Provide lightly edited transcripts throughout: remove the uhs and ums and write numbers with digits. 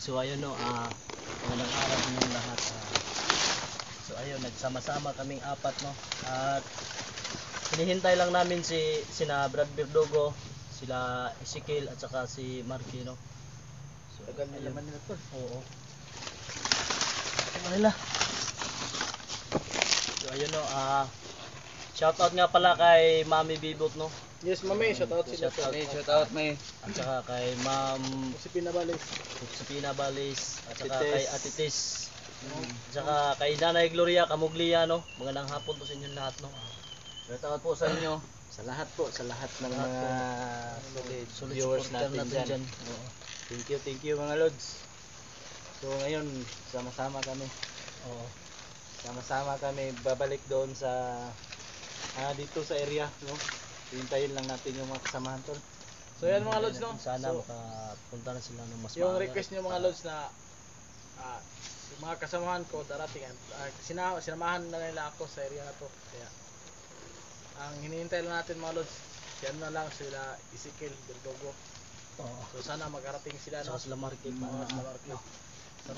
So ayun no, magandang araw ninyong lahat. So ayun, nagsama-sama kaming apat no. At hinihintay lang namin sina Brad Berdogo, sila Ezekiel at saka si Marky no. So tagal nila man nila to. Oo. Manila. So ayun no, shoutout nga pala kay Mami Bibot no. Yes, Mami, shout out sila. Shout out may. At saka kay Ma'am Josepina Balis. Josepina Balis at saka Atites. kay Atitis. At saka kay Nanay Gloria Camuglia no. Magandang hapon po sa inyo lahat no. Shout out po sa inyo. Sa lahat po, sa lahat ng mga Solid viewers supporter natin dyan. Oo. Thank you mga lods. So ngayon, sama-sama kami. Oo. Sama-sama kami babalik doon sa dito sa area, no? Hintayin lang natin yung mga kasamahan tol. So yan mga lods, no? Sana So, makapunta na sila ng mas yung maaga. request niyo mga lods na yung mga kasamahan ko darating, sinamahan na nila ako sa area na to. Kaya ang hinihintay lang natin mga lods, yan na lang sila Ezekiel Berdogo. Oo. So sana magarating sila, no? Saka sila Marky. Sana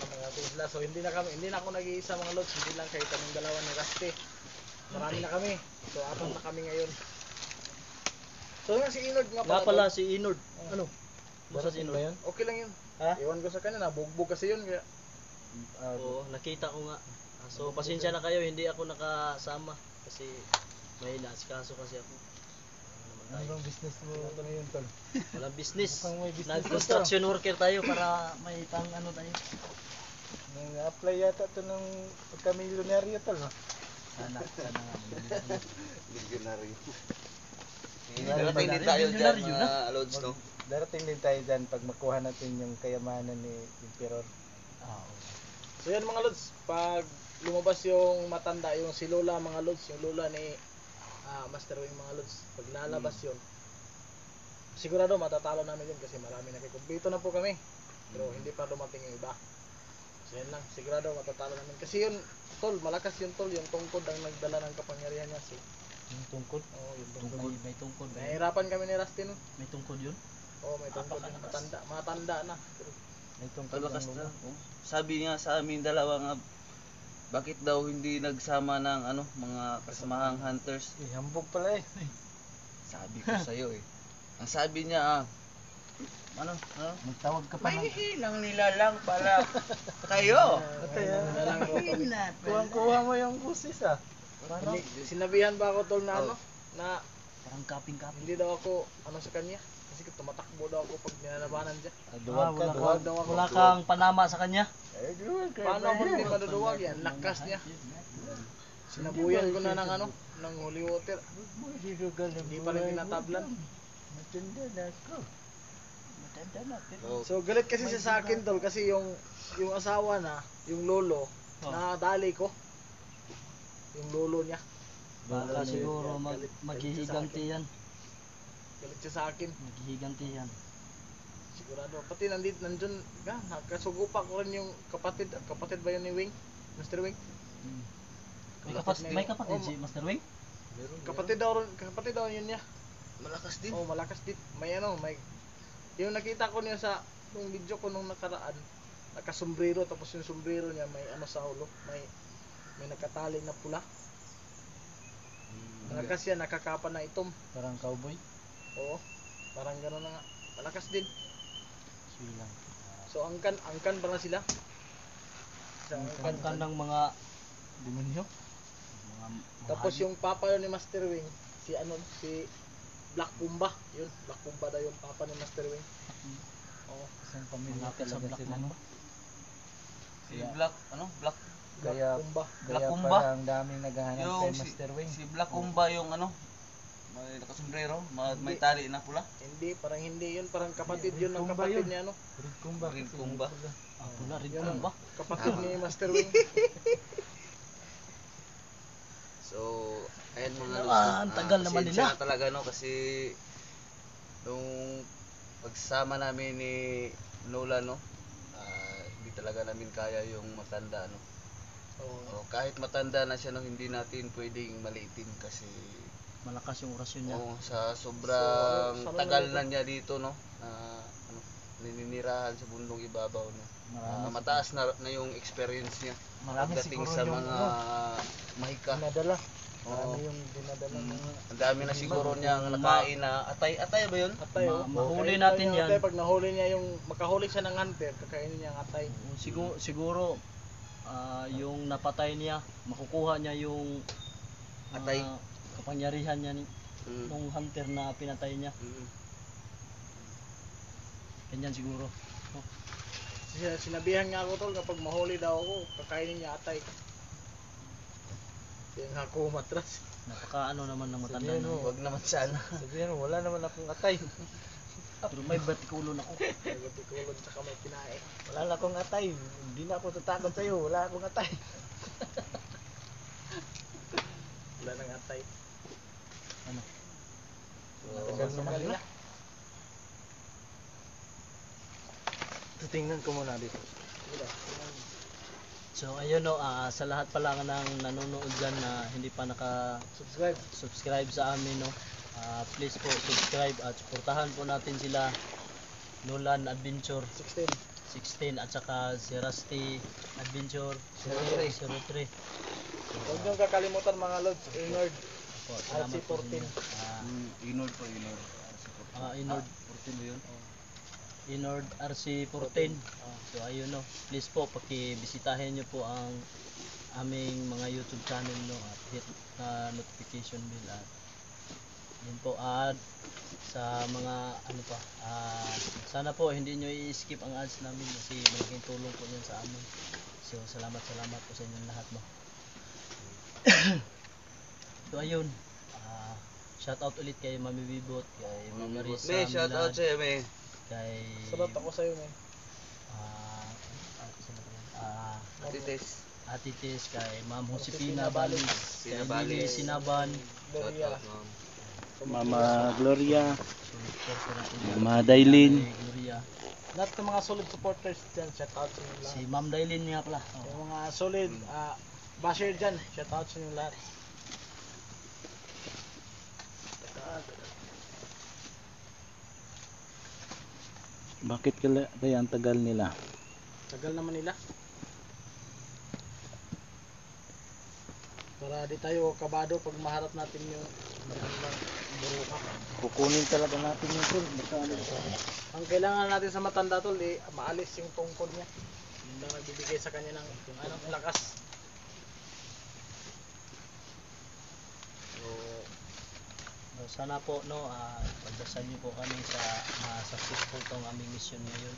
magarating sila. So hindi na ako nag-iisa mga lods, hindi lang kayo kaming dalawa ni Rusty. Marami na kami. So apat na kami ngayon. So nga si Inord nga Nga pala si Inord. Oh. Ano? Basta si Inord. Okay lang yun. Ha? Iwan ko sa kanya, nabugbog kasi yun. Kaya, Oo, nakita ko nga. So pasensya na kayo, hindi ako nakasama kasi may naasikaso kasi ako. ano bang business mo ngayon tol? Walang business. Mukhang may business Nag-construction worker tayo para may pang ano tayo. Nang-apply yata to ng pagka-milyonaryo tol, no? Sana nga. Milyonaryo. Darating din tayo dyan Milyonaryo mga lods, no? Darating din tayo dyan pag makuha natin yung kayamanan ni Emperor. So yan mga lods, pag lumabas yung matanda, yung si Lola mga lods, yung Lola ni Master Wing mga lods, pag lalabas yun, sigurado matatalo namin yun kasi marami nakikumpito na po kami, pero hindi pa dumating yung iba. So yan lang, sigurado matatalo namin kasi yun tol, malakas yun tol, yung tungkod ang nagdala ng kapangyarihan niya. Yung tungkod? Oo, yung tungkod. May tungkod. Nahihirapan kami ni Rusty nun. May tungkod yun? Oo, may tungkod. Matanda na. Pero may tungkod. Palakas na. Oh. Sabi nga sa amin dalawa nga, bakit daw hindi nagsama ng mga kasamahang hunters? hambog pala eh. Sabi ko sa iyo eh. Ang sabi niya Magtawag ka pa may hihinang nila lang para kayo. Kuha mo yung busis ah. Sinabihan ba ako tol na na Parang kaping-kaping. hindi daw ako sa kanya kasi tumatakbo daw ako pag ninalabanan siya. Wala kang panama sa kanya? Paano ako hindi maduduwag yan? Lakas niya. Sinabuyan ko na ng holy water. Hindi pa rin tinatablan. So galit kasi siya sa akin tol kasi yung asawa na, yung lolo, nadali ko. Yung lolo niya. Baka siguro maghihiganti yan. Galit siya sa akin. Maghihiganti yan. Sigurado. Pati nandun, nakasugupa ko rin yung kapatid ba yun ni Wing? Mr. Wing? May kapatid si Master Wing? Kapatid daw yun niya. Malakas din. Oh, malakas din. May yung nakita ko niya sa nung video ko nung nakaraan, nakasombrero tapos yung sombrero niya may sa ulo, may nakatali na pula. Malakas yan, nakakapa na itom. Parang cowboy? Oo. Parang gano'n na nga. Malakas din. Silang. So angkan pala sila. Angkan ng mga demonyo? Tapos yung papa yun ni Master Wing, si Black Pumba, yun, Black Pumba daw yung papa ni Master Wing. Oo. Isang pamilya sa Black Mamba. Si Black Pumba. Black Pumba? Ang daming naghahanap Yung kay Master Wing. si Black Pumba yung may nakasombrero, may tali na pula. Hindi yun, parang kapatid yun ng kapatid niya Red Kumba. Pula, Red Yun, Kumba. kapatid ni Master Wing. So, ayan mga ang tagal naman pasensya nila. na talaga kasi nung pagsama namin ni Lola hindi talaga namin kaya yung matanda So, kahit matanda na siya hindi natin pwedeng maliitin kasi Malakas yung orasyon niya. sa sobrang So, tagal na niya dito naninirahan sa bundong ibabaw mataas na yung experience niya Marami pagdating siguro sa yung, mga mahika. dinadala. Oo. Marami yung dinadala mga Ang dami na siguro niyang nakain na atay ba yun? atay. Mahuli Kainin natin daw yung yan. Atay, pag nahuli niya yung makahuli siya ng hunter, kakainin niya ang atay. Siguro yung napatay niya, makukuha niya yung Atay. kapangyarihan niya Mm. nung hunter na pinatay niya. Mm. Ganyan siguro. Sinabihan nga ako tol, kapag mahuli daw ako, kakainin niya atay. Yung ako matras. Napaka naman ng matanda Sabihan na. mo. Wag naman sana. Sabihan mo, wala naman akong atay. Pero may batikulon ako. Nagatikulon tsaka may kinain. Wala na akong atay. Hindi na ako tatakot sa'yo. Wala akong atay. Wala nang atay. Ano? Tagal naman nila. Tingnan ko muna dito. So ayun no, sa lahat pala ng nanonood dyan na hindi pa naka-subscribe sa amin no, please po subscribe at suportahan po natin sila Nolan Adventure 16 at saka si Rusty Adventure 03. Huwag niyong kakalimutan mga lods. Inord. Opo, salamat po sa RC14. inyo. Inord po, inord. Inord 14 ba yun? Inord RC14. So ayun no, please po pakibisitahin niyo po ang aming mga YouTube channel no at hit notification bell at yun po at sa mga ano pa sana po hindi niyo i-skip ang ads namin kasi malaking tulong po yan sa amin. So salamat po sa inyong lahat no. So ayun, shout out ulit kay Mami Bibot, kay Mama Risa May shout out Milad, sa'yo, may. kay Sabat ako sa'yo, man. Ate Tess. Ate Tess, kay Ma'am Josefina Balis, kay Lily Sinaban, Shout Gloria. out, ma'am. Mama Gloria, supporter natin Mama Dailin, kay Gloria, Lahat ng mga solid supporters dyan, shout out sa inyo lahat. si Ma'am Dailin nga pala. Yung mga solid basher dyan, shout out sa inyo lahat. bakit kaya ang tagal nila? Tagal naman nila. Para di tayo kabado pag maharap natin yung magandang buruka. Kukunin talaga natin yung tool. Baka ano, Ang kailangan natin sa matanda tol, maalis yung tungkod niya. Yung lang nagbibigay sa kanya ng lakas. So, sana po no, pagdasal niyo po kami sa successful tong aming mission ngayon.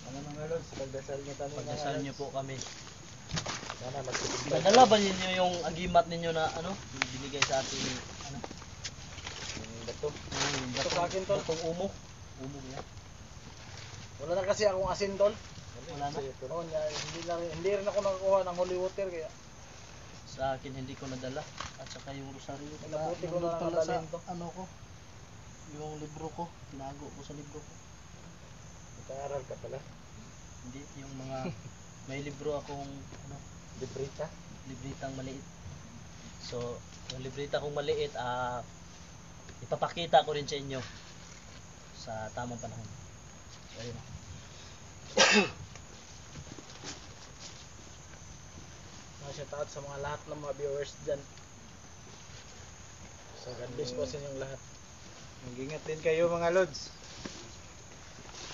Ano mga lods, pagdasal niyo kami. Pagdasal niyo po kami. Sana magtutupad. Nadala ba ninyo yung agimat ninyo na ano, binigay sa atin ano? Bato. Yung Ito sa akin, tol. batong umo. Umo ba yan? Wala na kasi akong asin tol. Wala na. Oo, hindi rin ako nakakuha ng holy water kaya Sa akin hindi ko nadala. At saka yung rosaryo. nabuti ko na Pala sa nakadalhin to. ano ko, yung libro ko, tinago ko sa libro ko. Nag-aaral ka pala. Hindi, yung mga, may libro akong, ano, Librita. libritang maliit. So, yung librita kong maliit, ipapakita ko rin sa inyo sa tamang panahon. So, ayun. Shout out sa mga lahat ng mga viewers dyan. So God bless po sa inyong lahat. Mag-ingat din kayo mga lods.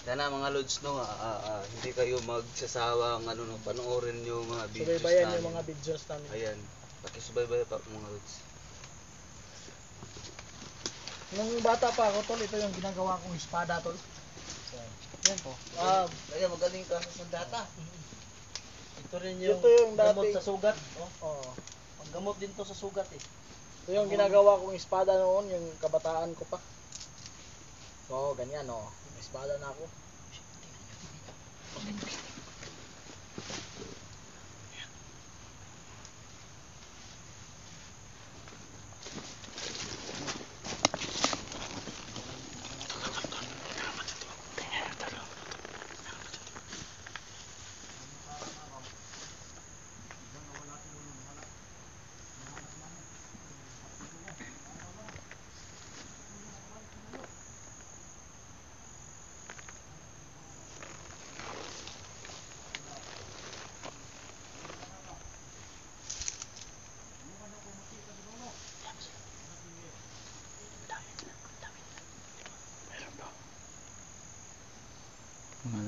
Sana mga lods no, hindi kayo magsasawang panoorin yung mga videos Subaybayan namin. yung mga videos namin. Ayan, pakisubaybay pa mga lods. Nung bata pa ako tol, ito yung ginagawa kong espada tol. So, yan po. Kaya magaling ka sa sandata. Ito rin yung, Ito yung gamot dating- sa sugat. Oh, Oo. ang gamot din to sa sugat eh. Ito yung ginagawa kong espada noon, yung kabataan ko pa. So, ganyan o. May espada na ako.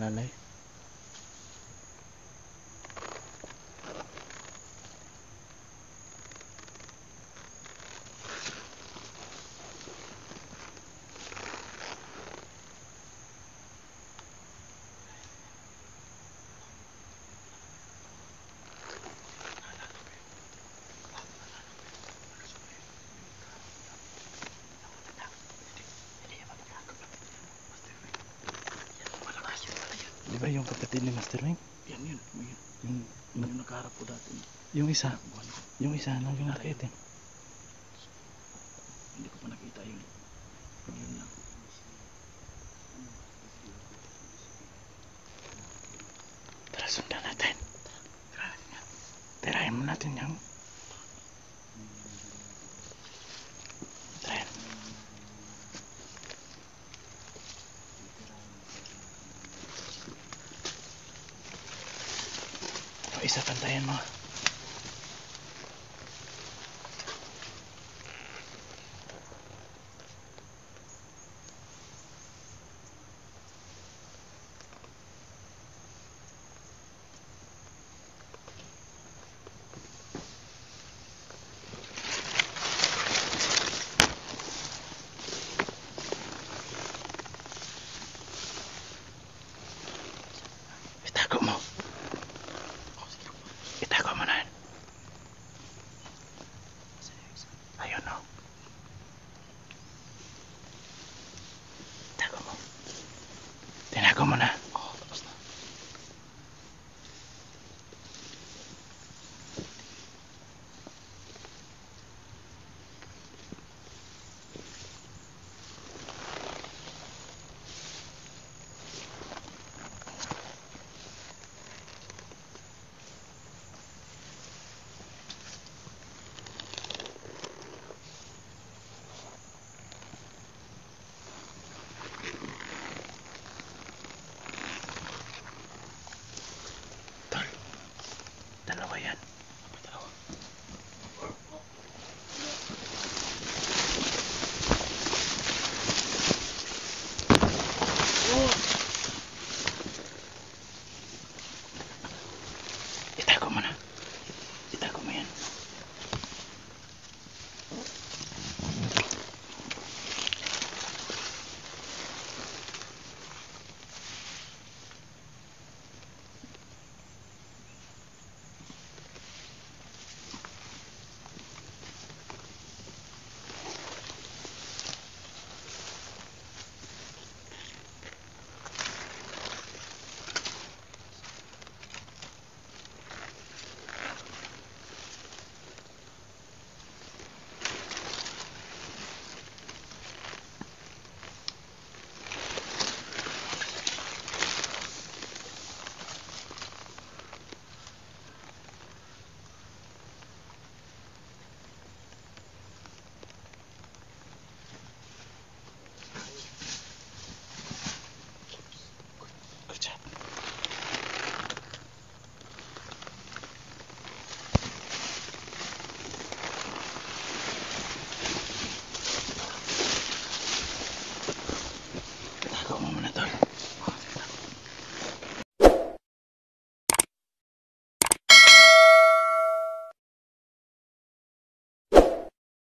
nanay. Di ba yung kapatid ni Master Wing? Yan yun. Yung, Yung nakaharap ko dati. yung isa. Yung isa na yung nakaitim. Hindi ko pa nakita yun. Yun lang. Tara, sundan natin. Tirahin mo natin yung... Tirahin. Yung isa, pantayan mo. Itago mo. Itago mo na. Ayun o. Itago mo. Tinago mo na.